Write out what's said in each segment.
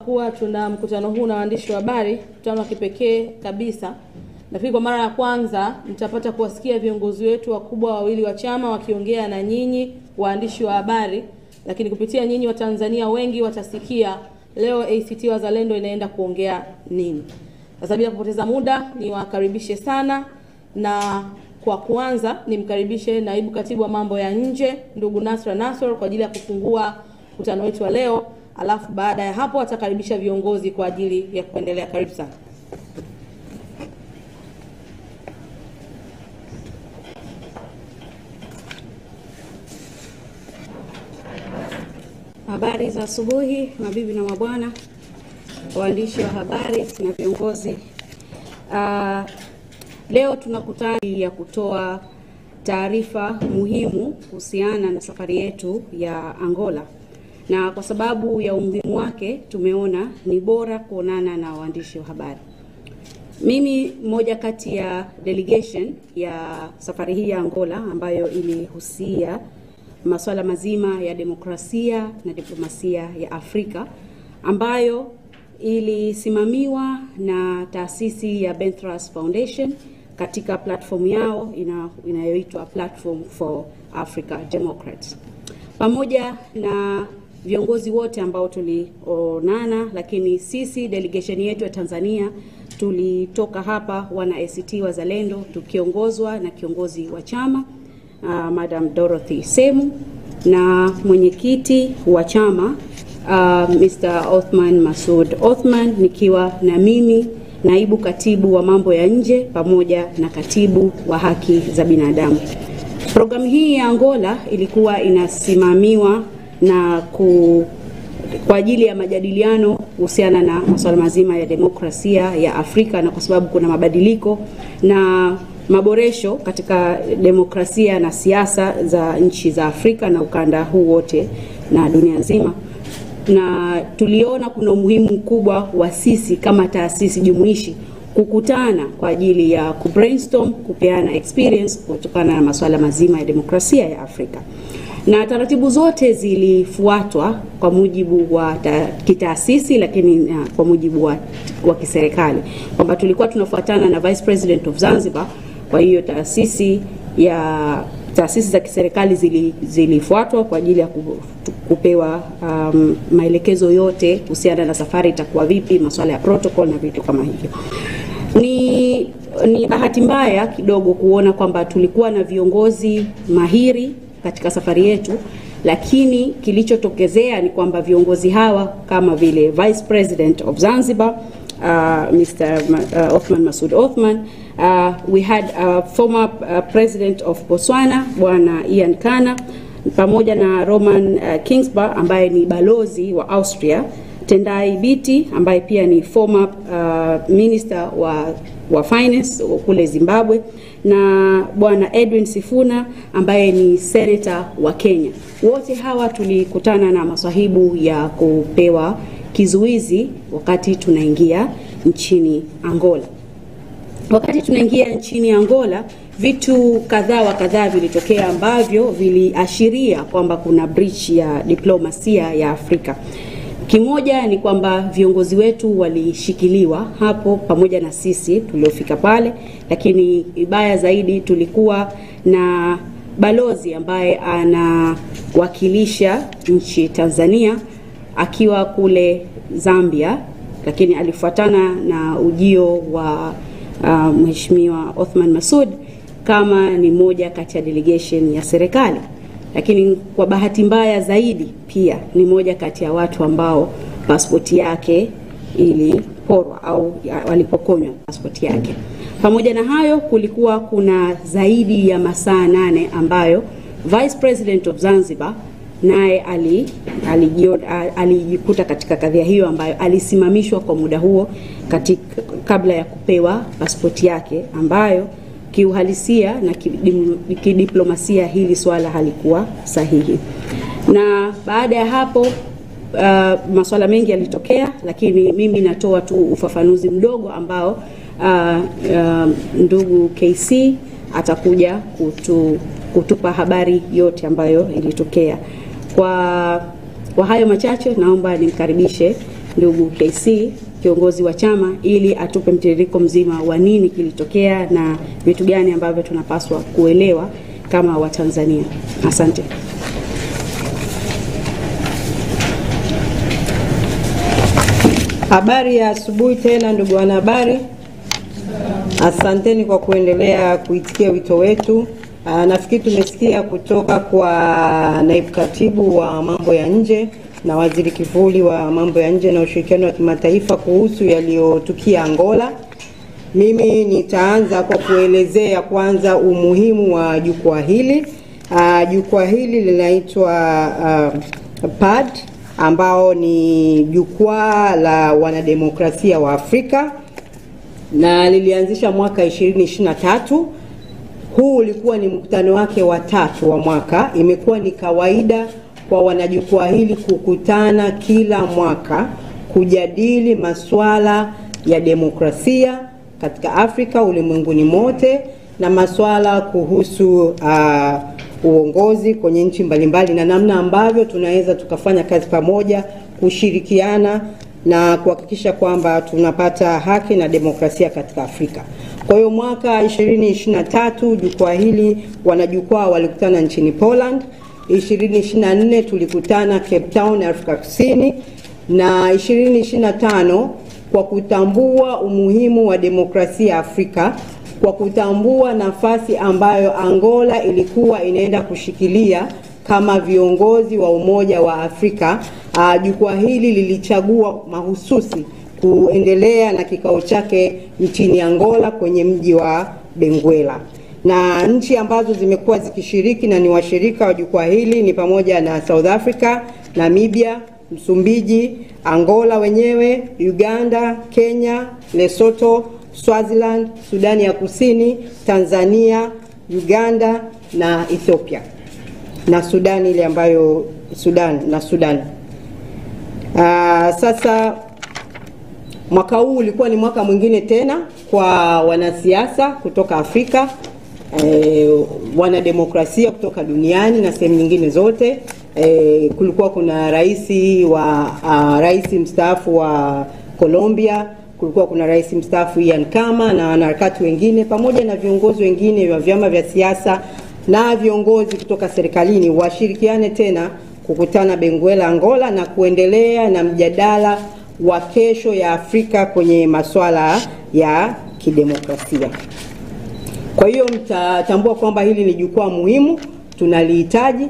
Kuwa tuna mkutano huu na waandishi wa habari, mkutano wa kipekee kabisa. Nafikiri kwa mara ya kwanza mtapata kuwasikia viongozi wetu wakubwa wawili wa chama wakiongea na nyinyi waandishi wa habari, lakini kupitia nyinyi wa Tanzania wengi watasikia leo ACT Wazalendo inaenda kuongea nini. Sasa bila kupoteza muda niwakaribishe sana, na kwa kuanza nimkaribishe naibu katibu wa mambo ya nje ndugu Nasra Nassor kwa ajili ya kufungua mkutano wetu wa leo. Alafu baada ya hapo atakaribisha viongozi kwa ajili ya kuendelea. Karibu sana. Habari za asubuhi mabibi na mabwana, waandishi wa habari na viongozi. Leo tunakutana ya kutoa taarifa muhimu kuhusiana na safari yetu ya Angola. Na kwa sababu ya umuhimu wake tumeona ni bora kuonana na waandishi wa habari. Mimi mmoja kati ya delegation ya safari hii ya Angola ambayo ilihusia masuala mazima ya demokrasia na diplomasia ya Afrika, ambayo ilisimamiwa na taasisi ya Benthras Foundation katika platform yao inayoitwa Platform for Africa Democrats. Pamoja na viongozi wote ambao tulionana, lakini sisi delegation yetu ya Tanzania tulitoka hapa wana ACT Wazalendo tukiongozwa na kiongozi wa chama Madam Dorothy Semu na mwenyekiti wa chama Mr. Othman Masoud Othman, nikiwa na mimi naibu katibu wa mambo ya nje pamoja na katibu wa haki za binadamu. Programu hii ya Angola ilikuwa inasimamiwa na kwa ajili ya majadiliano kuhusiana na masuala mazima ya demokrasia ya Afrika, na kwa sababu kuna mabadiliko na maboresho katika demokrasia na siasa za nchi za Afrika na ukanda huu wote na dunia nzima. Na tuliona kuna umuhimu mkubwa wa sisi kama taasisi jumuishi kukutana kwa ajili ya kubrainstorm, kupeana experience kutokana na masuala mazima ya demokrasia ya Afrika. Na taratibu zote zilifuatwa kwa mujibu wa kitaasisi, lakini kwa mujibu wa kiserikali, kwamba tulikuwa tunafuatana na Vice President of Zanzibar. Kwa hiyo taasisi za kiserikali zilifuatwa kwa ajili ya kupewa maelekezo yote kuhusiana na safari itakuwa vipi, masuala ya protocol na vitu kama hivyo. Ni bahati mbaya kidogo kuona kwamba tulikuwa na viongozi mahiri katika safari yetu, lakini kilichotokezea ni kwamba viongozi hawa kama vile Vice President of Zanzibar Mr. Othman Masoud Othman, we had a former President of Botswana Bwana Ian Khana, pamoja na Roman Kingsbar ambaye ni balozi wa Austria, Tendai Biti ambaye pia ni former Minister wa Finance kule Zimbabwe, na Bwana Edwin Sifuna ambaye ni Senator wa Kenya. Wote hawa tulikutana na maswahibu ya kupewa kizuizi wakati tunaingia nchini Angola. Wakati tunaingia nchini Angola, vitu kadhaa vilitokea ambavyo viliashiria kwamba kuna breach ya diplomasia ya Afrika. Kimoja ni kwamba viongozi wetu walishikiliwa hapo pamoja na sisi tuliofika pale, lakini ibaya zaidi tulikuwa na balozi ambaye anawakilisha nchi Tanzania akiwa kule Zambia, lakini alifuatana na ujio wa Mheshimiwa Othman Masoud kama ni moja kati ya delegation ya serikali. Lakini kwa bahati mbaya zaidi pia ni moja kati ya watu ambao pasipoti yake iliporwa au walipokonywa pasipoti yake. Pamoja na hayo, kulikuwa kuna zaidi ya masaa 8 ambayo Vice President of Zanzibar naye alijikuta katika kadhia hiyo, ambayo alisimamishwa kwa muda huo kabla ya kupewa pasipoti yake, ambayo kiuhalisia na kidiplomasia hili swala halikuwa sahihi. Na baada ya hapo masuala mengi yalitokea, lakini mimi natoa tu ufafanuzi mdogo ambao ndugu KC atakuja kutupa habari yote ambayo ilitokea. Kwa hayo machache naomba nimkaribishe ndugu KC, kiongozi wa chama, ili atupe mtiririko mzima wa nini kilitokea na vitu gani ambavyo tunapaswa kuelewa kama Watanzania. Asante. Habari ya asubuhi tena ndugu wanahabari. Asanteni kwa kuendelea kuitikia wito wetu. Nafikiri tumesikia kutoka kwa naibu katibu wa mambo ya nje na waziri kivuli wa mambo ya nje na ushirikiano wa kimataifa kuhusu yaliyotukia Angola. Mimi nitaanza kwa kuelezea kwanza umuhimu wa jukwaa hili. Jukwaa hili linaitwa PAD, ambao ni jukwaa la wanademokrasia wa Afrika, na lilianzisha mwaka 2023. Huu ulikuwa ni mkutano wake wa 3 wa mwaka. Imekuwa ni kawaida kwa wanajukwaa hili kukutana kila mwaka kujadili masuala ya demokrasia katika Afrika, ulimwenguni mote, na masuala kuhusu uongozi kwenye nchi mbalimbali na namna ambavyo tunaweza tukafanya kazi pamoja kushirikiana na kuhakikisha kwamba tunapata haki na demokrasia katika Afrika. Kwa hiyo mwaka 2023 jukwaa hili wanajukwaa walikutana nchini Poland. 2024 tulikutana Cape Town, Afrika Kusini, na 2025 kwa kutambua umuhimu wa demokrasia Afrika, kwa kutambua nafasi ambayo Angola ilikuwa inaenda kushikilia kama viongozi wa Umoja wa Afrika. Jukwaa hili lilichagua mahususi kuendelea na kikao chake nchini Angola kwenye mji wa Benguela. Na nchi ambazo zimekuwa zikishiriki na ni washirika wa jukwaa hili ni pamoja na South Africa, Namibia, Msumbiji, Angola wenyewe, Uganda, Kenya, Lesotho, Swaziland, Sudani ya Kusini, Tanzania, Uganda na Ethiopia, na Sudan ile ambayo Sudan. Sasa mwaka huu ulikuwa ni mwaka mwingine tena kwa wanasiasa kutoka Afrika, wanademokrasia kutoka duniani na sehemu nyingine zote. Kulikuwa kuna rais mstaafu wa Colombia, kulikuwa kuna rais mstaafu Ian Khama na wanaharakati wengine pamoja na viongozi wengine wa vyama vya siasa na viongozi kutoka serikalini washirikiane tena kukutana Benguela, Angola, na kuendelea na mjadala wa kesho ya Afrika kwenye masuala ya kidemokrasia. Kwa hiyo mtatambua kwamba hili ni jukwaa muhimu, tunalihitaji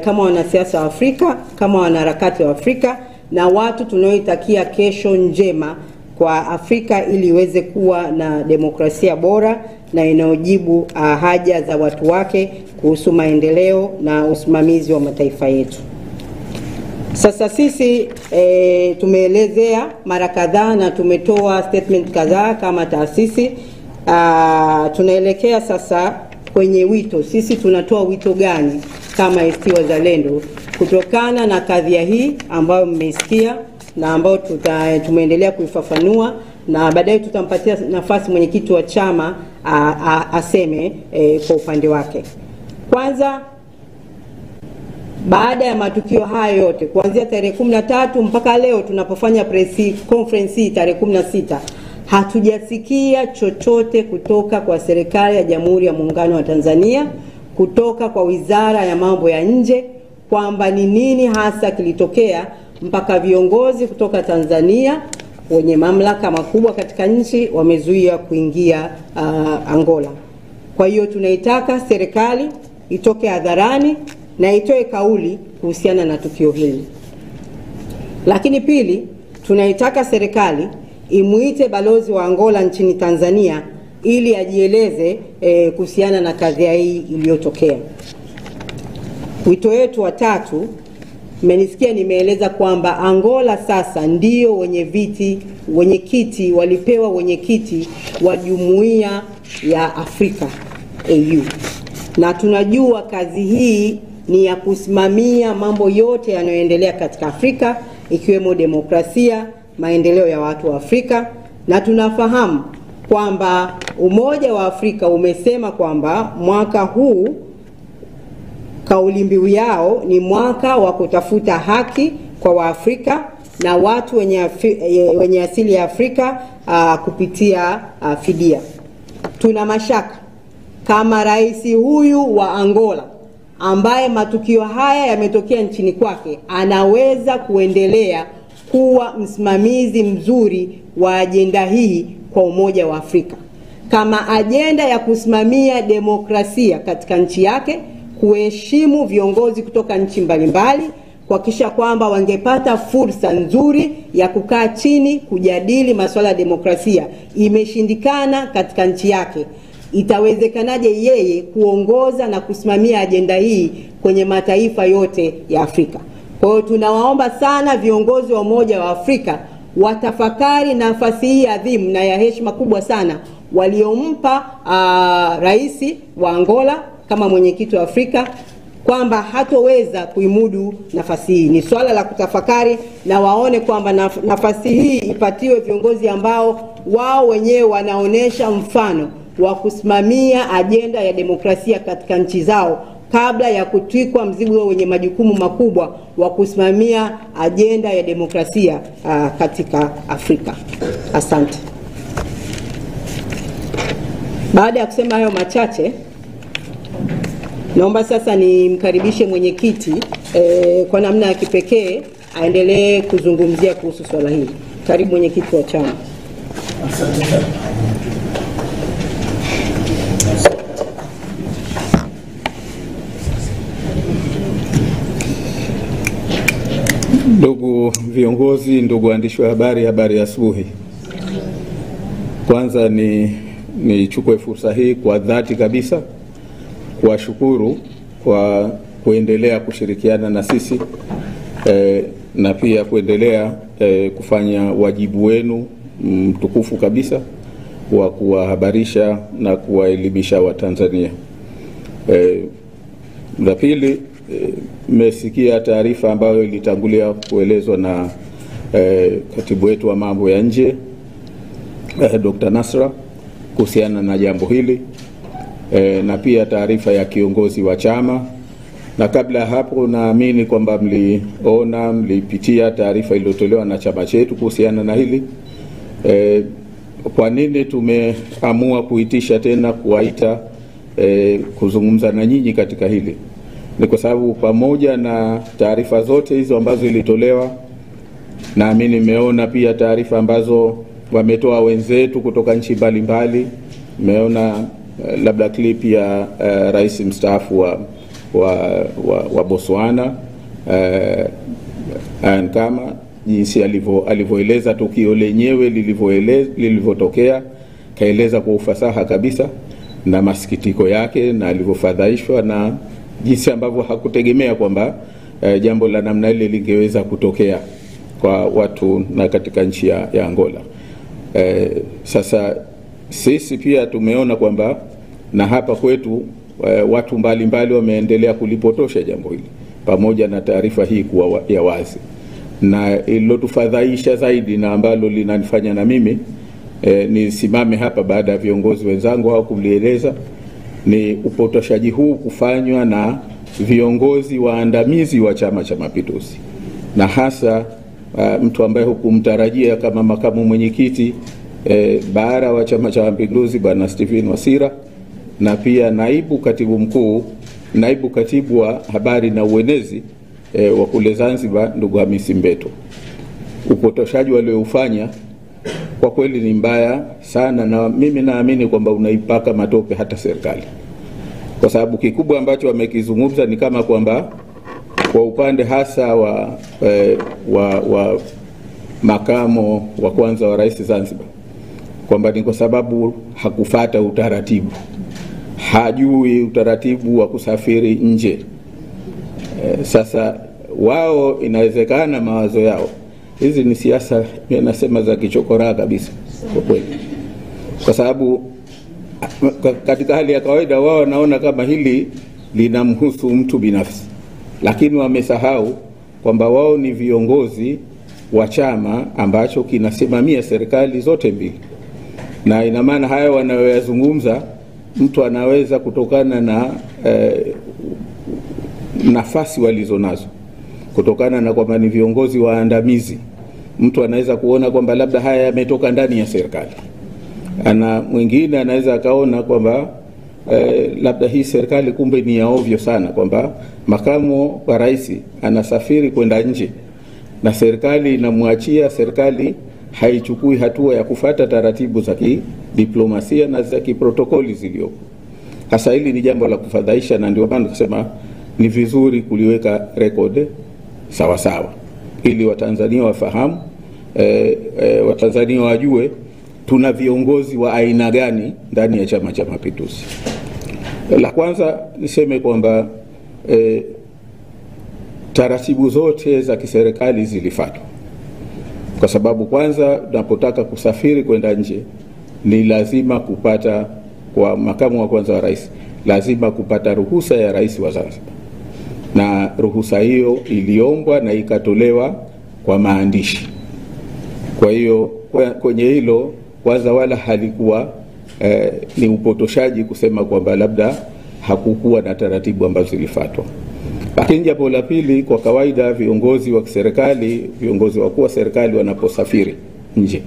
kama wanasiasa wa Afrika, kama wanaharakati wa Afrika na watu tunaoitakia kesho njema kwa Afrika ili iweze kuwa na demokrasia bora na inayojibu haja za watu wake kuhusu maendeleo na usimamizi wa mataifa yetu. Sasa sisi tumeelezea mara kadhaa na tumetoa statement kadhaa kama taasisi. Tunaelekea sasa kwenye wito. Sisi tunatoa wito gani kama ACT Wazalendo kutokana na kadhia hii ambayo mmesikia na ambayo tumeendelea kuifafanua, na baadaye tutampatia nafasi mwenyekiti wa chama aseme kwa upande wake. Kwanza, baada ya matukio haya yote kuanzia tarehe 13 mpaka leo tunapofanya press conference tarehe 16, hatujasikia chochote kutoka kwa serikali ya Jamhuri ya Muungano wa Tanzania, kutoka kwa Wizara ya Mambo ya Nje kwamba ni nini hasa kilitokea mpaka viongozi kutoka Tanzania wenye mamlaka makubwa katika nchi wamezuia kuingia Angola. Kwa hiyo tunaitaka serikali itoke hadharani na itoe kauli kuhusiana na tukio hili. Lakini pili, tunaitaka serikali imuite balozi wa Angola nchini Tanzania ili ajieleze kuhusiana na kadhia hii iliyotokea. Wito wetu wa tatu, mmenisikia nimeeleza kwamba Angola sasa ndio wenyekiti walipewa wenyekiti wa Jumuiya ya Afrika AU. Na tunajua kazi hii ni ya kusimamia mambo yote yanayoendelea katika Afrika ikiwemo demokrasia, maendeleo ya watu wa Afrika, na tunafahamu kwamba Umoja wa Afrika umesema kwamba mwaka huu kauli mbiu yao ni mwaka wa kutafuta haki kwa Waafrika na watu wenye asili ya Afrika kupitia fidia. Tuna mashaka kama rais huyu wa Angola ambaye matukio haya yametokea nchini kwake anaweza kuendelea kuwa msimamizi mzuri wa ajenda hii kwa Umoja wa Afrika, kama ajenda ya kusimamia demokrasia katika nchi yake, kuheshimu viongozi kutoka nchi mbalimbali, kuhakikisha kwamba wangepata fursa nzuri ya kukaa chini kujadili masuala ya demokrasia. Imeshindikana katika nchi yake, itawezekanaje yeye kuongoza na kusimamia ajenda hii kwenye mataifa yote ya Afrika? Kwa hiyo tunawaomba sana viongozi wa Umoja wa Afrika watafakari nafasi hii adhimu na ya heshima kubwa sana waliompa rais wa Angola kama mwenyekiti wa Afrika, kwamba hatoweza kuimudu nafasi hii. Ni swala la kutafakari, na waone kwamba nafasi hii ipatiwe viongozi ambao wao wenyewe wanaonesha mfano wa kusimamia ajenda ya demokrasia katika nchi zao, kabla ya kutwikwa mzigo wenye majukumu makubwa wa kusimamia ajenda ya demokrasia katika Afrika. Asante. Baada ya kusema hayo machache, naomba sasa nimkaribishe mwenyekiti kwa namna ya kipekee aendelee kuzungumzia kuhusu swala hili. Karibu mwenyekiti wa chama. Asante. Ndugu viongozi, ndugu waandishi wa habari, habari ya asubuhi. Kwanza nichukue fursa hii kwa dhati kabisa kuwashukuru kwa kuendelea kushirikiana na sisi na pia kuendelea kufanya wajibu wenu mtukufu kabisa wa kuwahabarisha na kuwaelimisha Watanzania. La pili, mmesikia taarifa ambayo ilitangulia kuelezwa na katibu wetu wa mambo ya nje Dr. Nasra kuhusiana na jambo hili, na pia taarifa ya kiongozi wa chama. Na kabla ya hapo, naamini kwamba mlipitia taarifa iliyotolewa na chama chetu kuhusiana na hili. Kwa nini tumeamua kuitisha tena kuwaita kuzungumza na nyinyi katika hili? Ni kwa sababu pamoja na taarifa zote hizo ambazo ilitolewa, naamini mmeona pia taarifa ambazo wametoa wenzetu kutoka nchi mbalimbali. Mmeona labda clip ya rais mstaafu wa Botswana kama jinsi alivyoeleza tukio lenyewe lilivyotokea, kaeleza kwa ufasaha kabisa na masikitiko yake na alivyofadhaishwa na jinsi ambavyo hakutegemea kwamba jambo la namna ile lingeweza kutokea kwa watu na katika nchi ya Angola. Sasa sisi pia tumeona kwamba na hapa kwetu watu mbalimbali wameendelea kulipotosha jambo hili, pamoja na taarifa hii kuwa ya wazi. Na ililotufadhaisha zaidi na ambalo linanifanya na mimi nisimame hapa baada ya viongozi wenzangu hao kulieleza, ni upotoshaji huu kufanywa na viongozi waandamizi wa Chama cha Mapinduzi, na hasa mtu ambaye hukumtarajia kama makamu mwenyekiti bara wa Chama cha Mapinduzi Bwana Stephen Wasira, na pia naibu katibu wa habari na uenezi wa kule Zanzibar ndugu Hamisi Mbeto. Upotoshaji walioufanya kwa kweli ni mbaya sana, na mimi naamini kwamba unaipaka matope hata serikali, kwa sababu kikubwa ambacho wamekizungumza ni kama kwamba kwa upande hasa wa makamo wa kwanza wa rais Zanzibar, kwamba ni kwa sababu hakufata utaratibu, hajui utaratibu wa kusafiri nje. Sasa wao inawezekana mawazo yao, hizi ni siasa nasema za kichokora kabisa kwa kweli, kwa sababu katika hali ya kawaida wao wanaona kama hili linamhusu mtu binafsi, lakini wamesahau kwamba wao ni viongozi wa chama ambacho kinasimamia serikali zote mbili, na ina maana haya wanayoyazungumza mtu anaweza kutokana na nafasi walizonazo, kutokana na kwamba ni viongozi waandamizi mtu anaweza kuona kwamba labda haya yametoka ndani ya serikali. Mwingine anaweza akaona kwamba labda hii serikali kumbe ni ya ovyo sana, kwamba makamu wa rais anasafiri kwenda nje na serikali inamwachia, serikali haichukui hatua ya kufata taratibu za kidiplomasia na za kiprotokoli ziliopo. Hasa hili ni jambo la kufadhaisha, na ndio maana kusema ni vizuri kuliweka rekodi sawa sawa ili Watanzania wafahamu, Watanzania wajue tuna viongozi wa aina gani ndani ya Chama cha Mapinduzi. La kwanza niseme kwamba taratibu zote za kiserikali zilifuatwa, kwa sababu kwanza unapotaka kusafiri kwenda nje ni lazima kupata, kwa makamu wa kwanza wa rais, lazima kupata ruhusa ya rais wa Zanzibar, na ruhusa hiyo iliombwa na ikatolewa kwa maandishi. Kwa hiyo kwenye hilo kwanza wala halikuwa ni upotoshaji kusema kwamba labda hakukuwa na taratibu ambazo zilifuatwa. Lakini jambo la pili, kwa kawaida viongozi wa serikali, viongozi wakuu wa serikali wanaposafiri nje,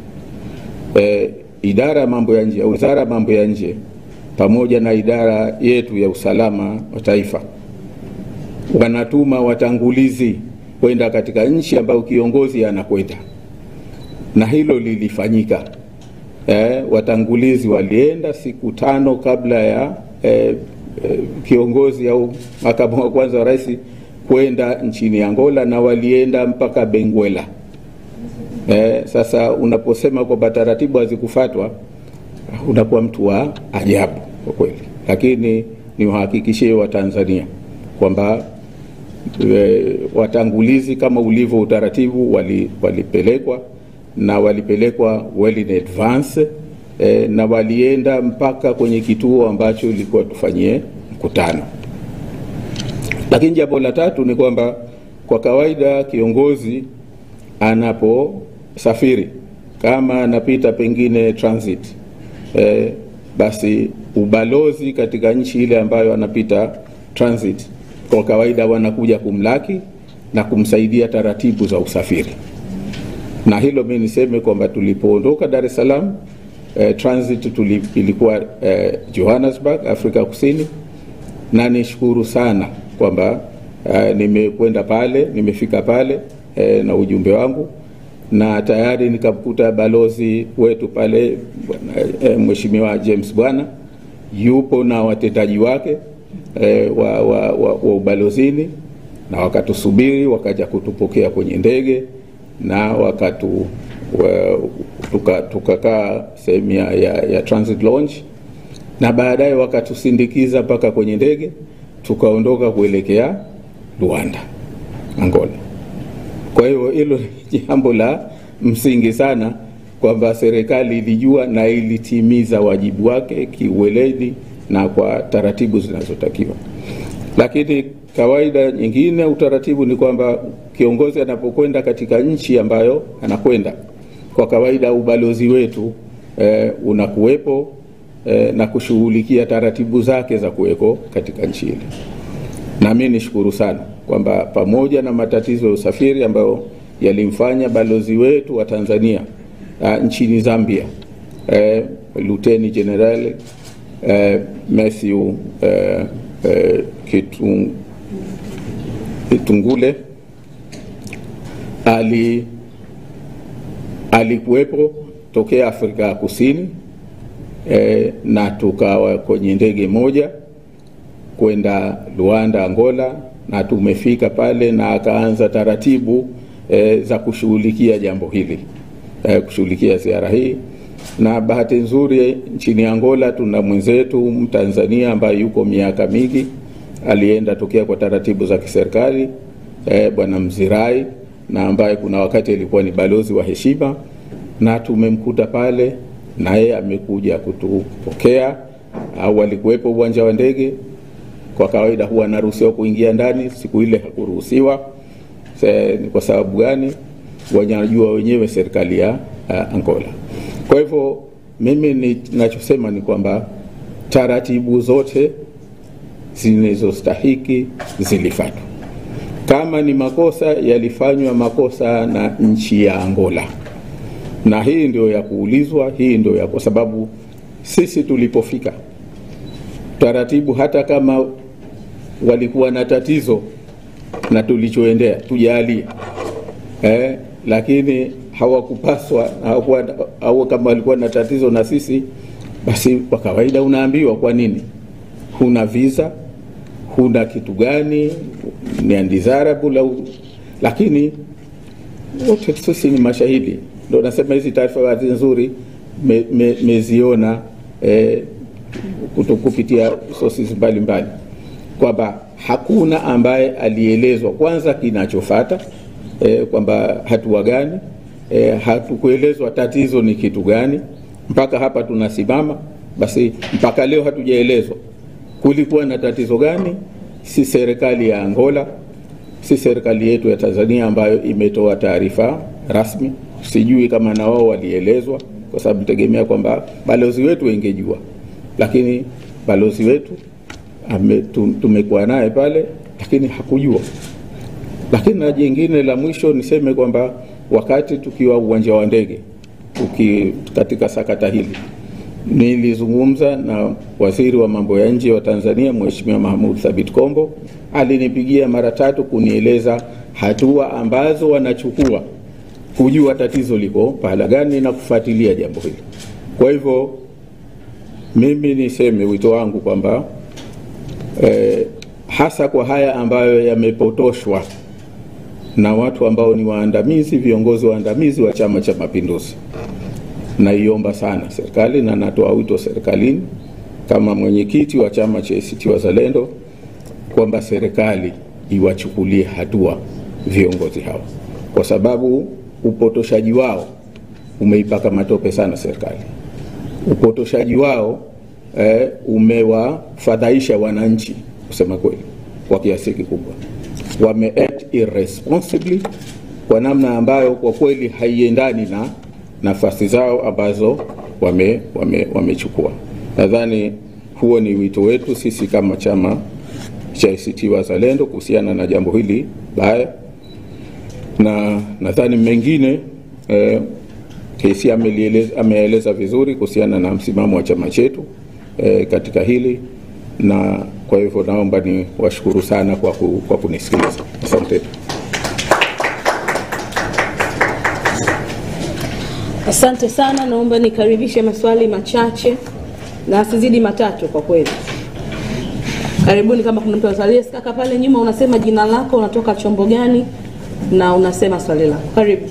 idara ya mambo ya nje au wizara ya mambo ya nje pamoja na idara yetu ya usalama wa taifa wanatuma watangulizi kwenda katika nchi ambayo kiongozi anakwenda, na hilo lilifanyika. Watangulizi walienda siku 5 kabla ya kiongozi au makamu wa kwanza wa rais kwenda nchini Angola, na walienda mpaka Benguela. Sasa unaposema kwamba taratibu hazikufuatwa, unakuwa mtu wa ajabu kwa kweli. Lakini niwahakikishie Watanzania kwamba watangulizi kama ulivyo utaratibu walipelekwa, na walipelekwa well in advance, na walienda mpaka kwenye kituo ambacho ilikuwa tufanyie mkutano. Lakini jambo la tatu ni kwamba kwa kawaida kiongozi anaposafiri kama anapita pengine transit, basi ubalozi katika nchi ile ambayo anapita transit kwa kawaida wanakuja kumlaki na kumsaidia taratibu za usafiri. Na hilo mimi niseme kwamba tulipoondoka Dar es Salaam, transit ilikuwa Johannesburg, Afrika Kusini, na nishukuru sana kwamba nimekwenda pale, nimefika pale na ujumbe wangu, na tayari nikamkuta balozi wetu pale Mheshimiwa James Bwana yupo na watendaji wake wa ubalozini, na wakatusubiri, wakaja kutupokea kwenye ndege, na tukakaa sehemu ya transit lounge, na baadaye wakatusindikiza mpaka kwenye ndege, tukaondoka kuelekea Luanda, Angola. Kwa hiyo hilo ni jambo la msingi sana kwamba serikali ilijua na ilitimiza wajibu wake kiuweledi na kwa taratibu zinazotakiwa. Lakini kawaida nyingine, utaratibu ni kwamba kiongozi anapokwenda katika nchi ambayo anakwenda, kwa kawaida ubalozi wetu unakuwepo na kushughulikia taratibu zake za kuweko katika nchi ile. Na mimi nishukuru sana kwamba pamoja na matatizo ya usafiri ambayo yalimfanya balozi wetu wa Tanzania nchini Zambia, Luteni General Matthew Kitungule alikuwepo tokea Afrika ya Kusini, na tukawa kwenye ndege moja kwenda Luanda, Angola, na tumefika pale na akaanza taratibu za kushughulikia jambo hili, kushughulikia ziara hii. Na bahati nzuri nchini Angola tuna mwenzetu Mtanzania ambaye yuko miaka mingi, alienda tokea kwa taratibu za kiserikali, Bwana Mzirai, na ambaye kuna wakati alikuwa ni balozi wa heshima, na tumemkuta pale na yeye amekuja kutupokea. Au alikuwepo uwanja wa ndege, kwa kawaida huwa anaruhusiwa kuingia ndani, siku ile hakuruhusiwa. Ni kwa sababu gani? Wanajua wenyewe serikali ya Angola. Kwa hivyo mimi ninachosema ni kwamba taratibu zote zinazostahiki zilifuatwa. kama ni makosa yalifanywa makosa na nchi ya Angola, na hii ndio ya kuulizwa, hii ndio ya, kwa sababu sisi tulipofika taratibu, hata kama walikuwa na tatizo na tulichoendea tujalia, lakini hawakupaswa, au kama walikuwa na tatizo na sisi, basi kwa kawaida unaambiwa kwa nini huna visa, huna kitu gani, ni undesirable, lakini wote sisi ni mashahidi. Ndio nasema hizi taarifa nzuri meziona kupitia sources mbalimbali, kwamba hakuna ambaye alielezwa kwanza kinachofuata, kwamba hatua gani, hatukuelezwa tatizo ni kitu gani. Mpaka hapa tunasimama, basi mpaka leo hatujaelezwa kulikuwa na tatizo gani. Si serikali ya Angola, si serikali yetu ya Tanzania ambayo imetoa taarifa rasmi. Sijui kama na wao walielezwa, kwa sababu tegemea kwamba balozi wetu ingejua, lakini balozi wetu tumekuwa naye pale, lakini hakujua. Lakini na jingine la mwisho niseme kwamba wakati tukiwa uwanja wa ndege katika sakata hili, nilizungumza na waziri wa mambo ya nje wa Tanzania Mheshimiwa Mahmoud Thabit Kombo. Alinipigia mara 3 kunieleza hatua ambazo wanachukua kujua tatizo liko pahala gani na kufuatilia jambo hili. Kwa hivyo mimi niseme wito wangu kwamba hasa kwa haya ambayo yamepotoshwa na watu ambao ni waandamizi, viongozi waandamizi wa Chama cha Mapinduzi, naiomba sana serikali na natoa wito serikalini kama mwenyekiti wa chama cha ACT Wazalendo kwamba serikali iwachukulie hatua viongozi hao, kwa sababu upotoshaji wao umeipaka matope sana serikali. Upotoshaji wao umewafadhaisha wananchi, kusema kweli, kwa kiasi kikubwa. Wameact irresponsibly kwa namna ambayo kwa kweli haiendani na nafasi zao ambazo wamechukua. Nadhani huo ni wito wetu sisi kama chama cha ACT Wazalendo kuhusiana na jambo hili baya, na nadhani mengine KC ameeleza vizuri kuhusiana na msimamo wa chama chetu katika hili, na kwa hivyo naomba ni washukuru sana kwa kunisikiliza. Asante. Asante sana. Naomba nikaribishe maswali machache na asizidi 3 kwa kweli. Karibuni. Kama kuna mtu anaswali, kaka pale nyuma, unasema jina lako, unatoka chombo gani, na unasema swali lako. Karibu.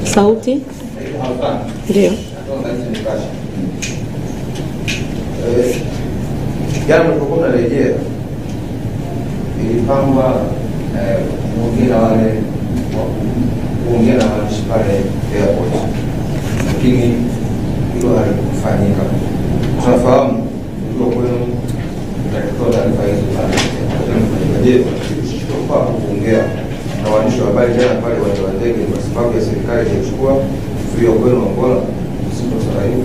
Sauti. Ndio. Jana mlipokuwa mnarejea ilipangwa kuongea na wale kuongea na waandishi pale airport, lakini hilo halikufanyika. Tunafahamu ndio kwenu mtakatoa taarifa hizo pale. Je, kwa kuongea na waandishi wa habari jana pale wa ndege kwa sababu ya serikali kuchukua zuio kwenu Angola usitosahau?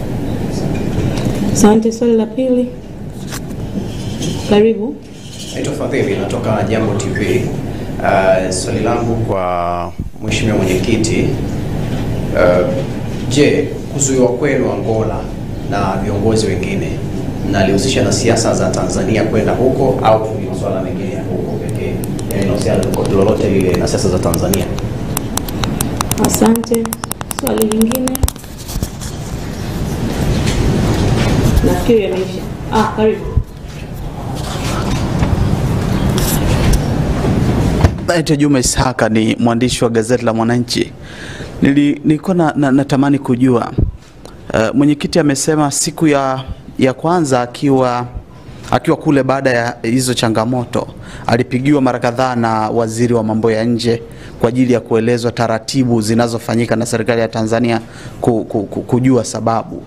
Asante. Swali la pili. Karibu. Naitwa Fadhili, natoka Jambo TV. Swali langu kwa Mheshimiwa Mwenyekiti, je, kuzuiwa kwenu Angola na viongozi wengine mnalihusisha na siasa za Tanzania kwenda huko, au ni masuala mengine ya huko pekee, yanahusiana lolote lile na siasa za Tanzania? Asante. Swali lingine. Nafikiri yameisha. Karibu. Naitwa Juma Ishaka, ni mwandishi wa gazeti la Mwananchi. Nilikuwa natamani kujua, mwenyekiti amesema siku ya kwanza akiwa kule baada ya hizo changamoto alipigiwa mara kadhaa na waziri wa mambo ya nje kwa ajili ya kuelezwa taratibu zinazofanyika na serikali ya Tanzania kujua sababu.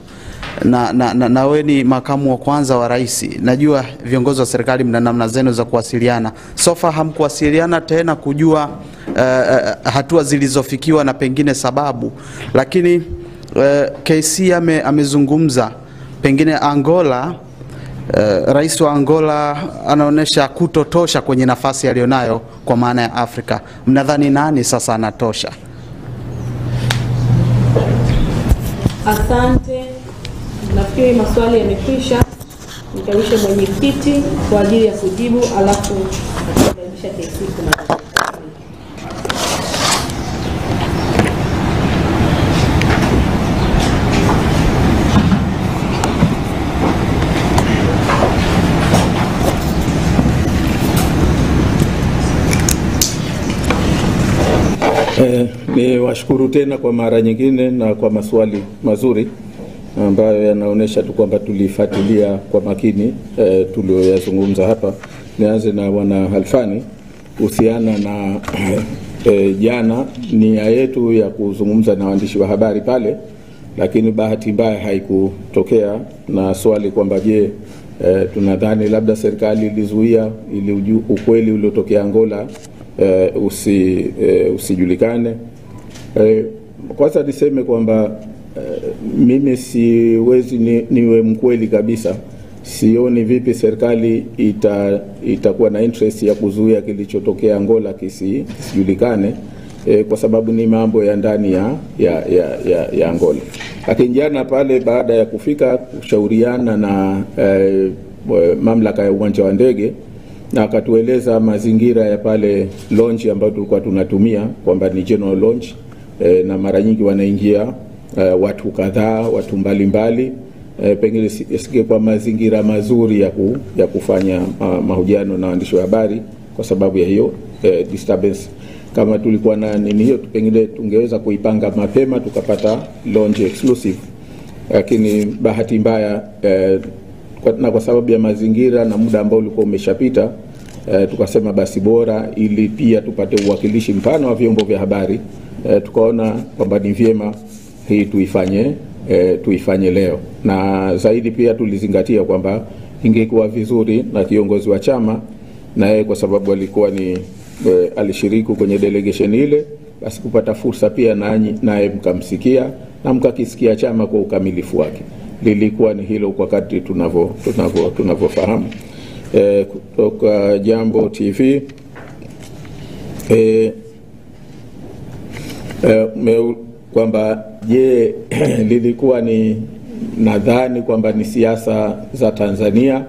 Na wewe ni makamu wa kwanza wa rais, najua viongozi wa serikali mna namna zenu za kuwasiliana. Sofa hamkuwasiliana tena kujua hatua zilizofikiwa na pengine sababu, lakini KC amezungumza pengine Angola Rais wa Angola anaonyesha kutotosha kwenye nafasi aliyonayo kwa maana ya Afrika. Mnadhani nani sasa anatosha? Asante. Nafikiri maswali yamekwisha. Nikaribishe mwenyekiti kwa ajili ya kujibu, alafu nitakaribisha KC kumaliza. Ni washukuru tena kwa mara nyingine na kwa maswali mazuri ambayo yanaonesha tu kwamba tulifuatilia kwa makini tulioyazungumza hapa. Nianze na wana Halfani kuhusiana na jana nia yetu ya kuzungumza na waandishi wa habari pale, lakini bahati mbaya haikutokea, na swali kwamba je, tunadhani labda serikali ilizuia ili ukweli uliotokea Angola usijulikane. Kwanza niseme kwamba mimi siwezi niwe mkweli kabisa. Sioni vipi serikali itakuwa na interest ya kuzuia kilichotokea Angola kisijulikane, kwa sababu ni mambo ya ndani ya Angola. Lakini jana pale, baada ya kufika kushauriana na mamlaka ya uwanja wa ndege, na akatueleza mazingira ya pale launch ambayo tulikuwa tunatumia kwamba ni general launch, na mara nyingi wanaingia watu kadhaa, watu mbalimbali, pengine isike kwa mazingira mazuri ya kufanya mahojiano na waandishi wa habari kwa sababu ya hiyo disturbance. Kama tulikuwa na nini hiyo, pengine tungeweza kuipanga mapema tukapata launch exclusive, lakini bahati mbaya na kwa sababu ya mazingira na muda ambao ulikuwa umeshapita, tukasema basi bora ili pia tupate uwakilishi mpana wa vyombo vya habari, tukaona kwamba ni vyema hii tuifanye leo. Na zaidi pia tulizingatia kwamba ingekuwa vizuri na kiongozi wa chama na yeye, kwa sababu alikuwa alishiriki kwenye delegation ile, basi kupata fursa pia naye mkamsikia na mkakisikia chama kwa ukamilifu wake. Lilikuwa ni hilo kwa kadri tunavyofahamu. Kutoka Jambo TV kwamba je, lilikuwa nadhani kwamba ni siasa za Tanzania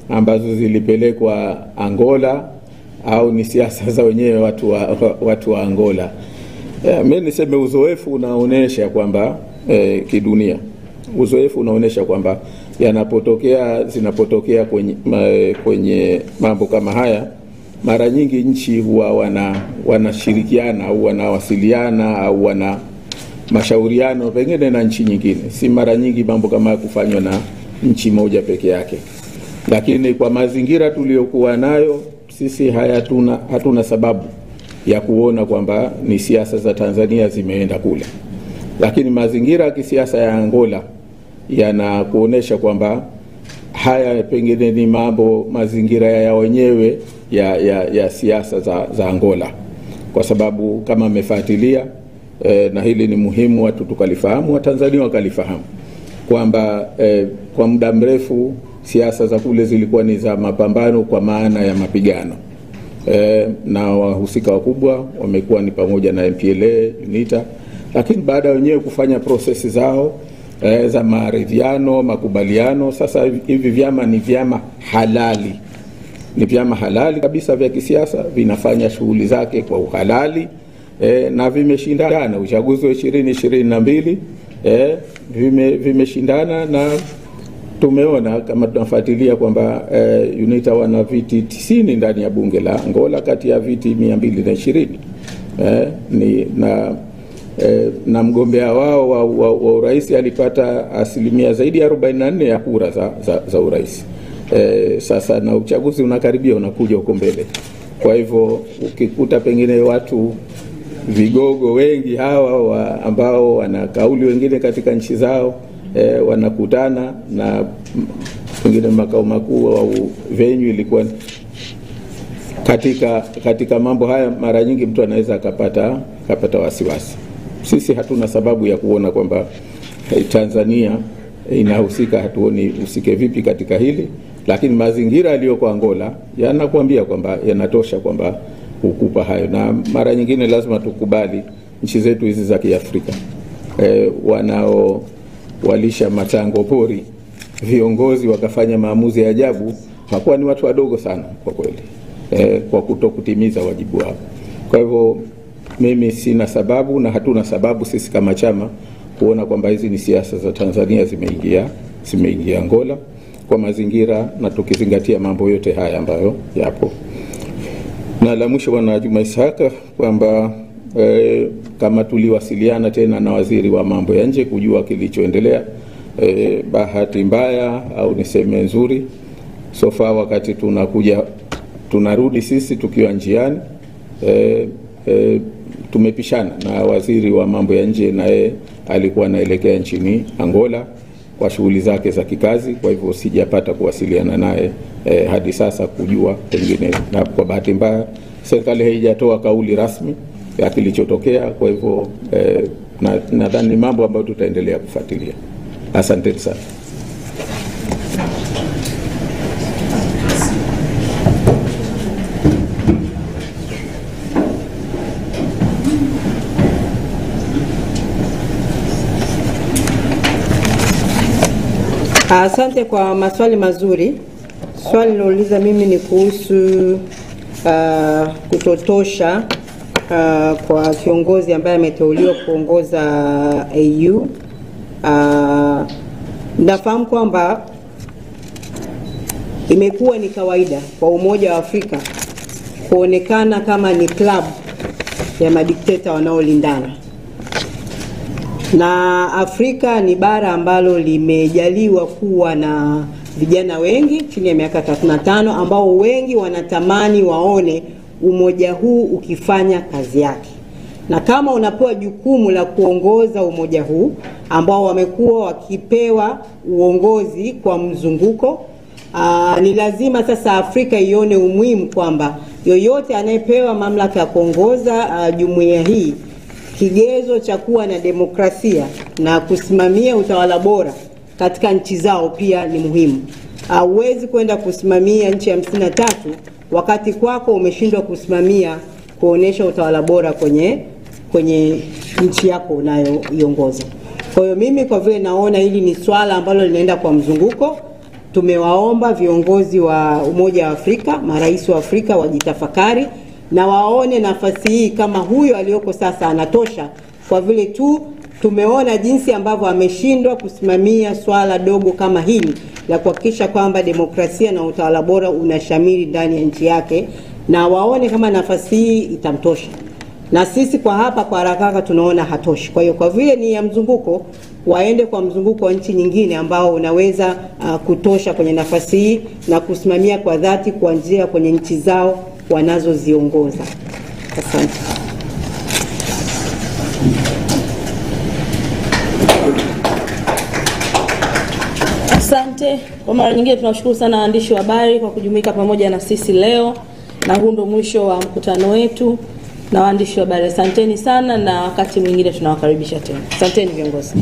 ambazo zilipelekwa Angola au ni siasa za wenyewe watu wa Angola. Mimi niseme uzoefu unaonesha kwamba kidunia, uzoefu unaonesha kwamba zinapotokea kwenye mambo kama haya, mara nyingi nchi huwa wanashirikiana au wanawasiliana au wana mashauriano pengine na nchi nyingine. Si mara nyingi mambo kama haya kufanywa na nchi moja peke yake, lakini kwa mazingira tuliyokuwa nayo sisi hatuna sababu ya kuona kwamba ni siasa za Tanzania zimeenda kule, lakini mazingira ya kisiasa ya Angola yanakuonesha kwamba haya pengine ni mazingira ya wenyewe ya siasa za Angola, kwa sababu kama mmefuatilia, na hili ni muhimu watu tukalifahamu, Watanzania wakalifahamu kwamba kwa muda mrefu siasa za kule zilikuwa ni za mapambano kwa maana ya mapigano, na wahusika wakubwa wamekuwa ni pamoja na MPLA, UNITA, lakini baada ya wenyewe kufanya prosesi zao za maridhiano, makubaliano, sasa hivi vyama ni vyama halali. Ni vyama halali kabisa vya kisiasa, vinafanya shughuli zake kwa uhalali, na vimeshindana uchaguzi wa 2022, vimeshindana, na tumeona kama tunafuatilia kwamba UNITA wana viti 90 ndani ya bunge la Angola kati ya viti 220, na mgombea wao wa urais alipata asilimia zaidi ya 44 ya kura za urais. Sasa na uchaguzi unakaribia, unakuja huko mbele. Kwa hivyo ukikuta pengine watu vigogo wengi hawa ambao wana kauli wengine katika nchi zao, wanakutana na pengine makao makuu au venue ilikuwa katika mambo haya, mara nyingi mtu anaweza akapata wasiwasi. Sisi hatuna sababu ya kuona kwamba Tanzania inahusika, hatuoni usike vipi katika hili, lakini mazingira yaliyoko Angola yanakuambia kwamba yanatosha kwamba kukupa hayo, na mara nyingine lazima tukubali nchi zetu hizi za Kiafrika wanao walisha matango pori viongozi wakafanya maamuzi ya ajabu, hakuwa ni watu wadogo sana kwa kweli, kwa kutokutimiza wajibu wao. Kwa hivyo mimi sina sababu na hatuna sababu sisi kama chama kuona kwamba hizi ni siasa za Tanzania zimeingia Angola kwa mazingira, na tukizingatia mambo yote haya ambayo yapo. Na la mwisho, Bwana Juma Ishaka, kwamba kama tuliwasiliana tena na waziri wa mambo ya nje kujua kilichoendelea, bahati mbaya au niseme nzuri, sofa wakati tunarudi sisi tukiwa njiani, tumepishana na waziri wa mambo ya nje, naye alikuwa anaelekea nchini Angola kwa shughuli zake za kikazi. Kwa hivyo sijapata kuwasiliana naye hadi sasa kujua pengine, na kwa bahati mbaya serikali haijatoa kauli rasmi ya kilichotokea. Kwa hivyo nadhani ni mambo ambayo tutaendelea kufuatilia. Asante sana. Asante kwa maswali mazuri. Swali nilouliza mimi ni kuhusu kutotosha kwa kiongozi ambaye ameteuliwa kuongoza AU. Nafahamu kwamba imekuwa ni kawaida kwa Umoja wa Afrika kuonekana kama ni club ya madikteta wanaolindana, na Afrika ni bara ambalo limejaliwa kuwa na vijana wengi chini ya miaka 35 ambao wengi wanatamani waone umoja huu ukifanya kazi yake. Na kama unapewa jukumu la kuongoza umoja huu ambao wamekuwa wakipewa uongozi kwa mzunguko, ni lazima sasa Afrika ione umuhimu kwamba yoyote anayepewa mamlaka ya kuongoza jumuiya hii, kigezo cha kuwa na demokrasia na kusimamia utawala bora katika nchi zao pia ni muhimu. Huwezi kwenda kusimamia nchi ya 53 wakati kwako umeshindwa kusimamia kuonesha utawala bora kwenye nchi yako unayoiongoza. Kwa hiyo mimi kwa vile naona hili ni swala ambalo linaenda kwa mzunguko, tumewaomba viongozi wa Umoja wa Afrika, marais wa Afrika wajitafakari na waone nafasi hii kama huyo aliyoko sasa anatosha, kwa vile tu tumeona jinsi ambavyo ameshindwa kusimamia swala dogo kama hili la kuhakikisha kwamba demokrasia na utawala bora unashamiri ndani ya nchi yake, na waone kama nafasi hii itamtosha. Na sisi kwa hapa kwa haraka tunaona hatoshi. Kwa hiyo kwa vile ni ya mzunguko, waende kwa mzunguko wa nchi nyingine ambao unaweza kutosha kwenye nafasi hii na kusimamia kwa dhati kuanzia kwenye nchi zao wanazoziongoza. Asante. Asante. Kwa mara nyingine tunawashukuru sana waandishi wa habari kwa kujumuika pamoja na sisi leo, na huu ndio mwisho wa mkutano wetu na waandishi wa habari. Asanteni sana, na wakati mwingine tunawakaribisha tena. Asanteni viongozi.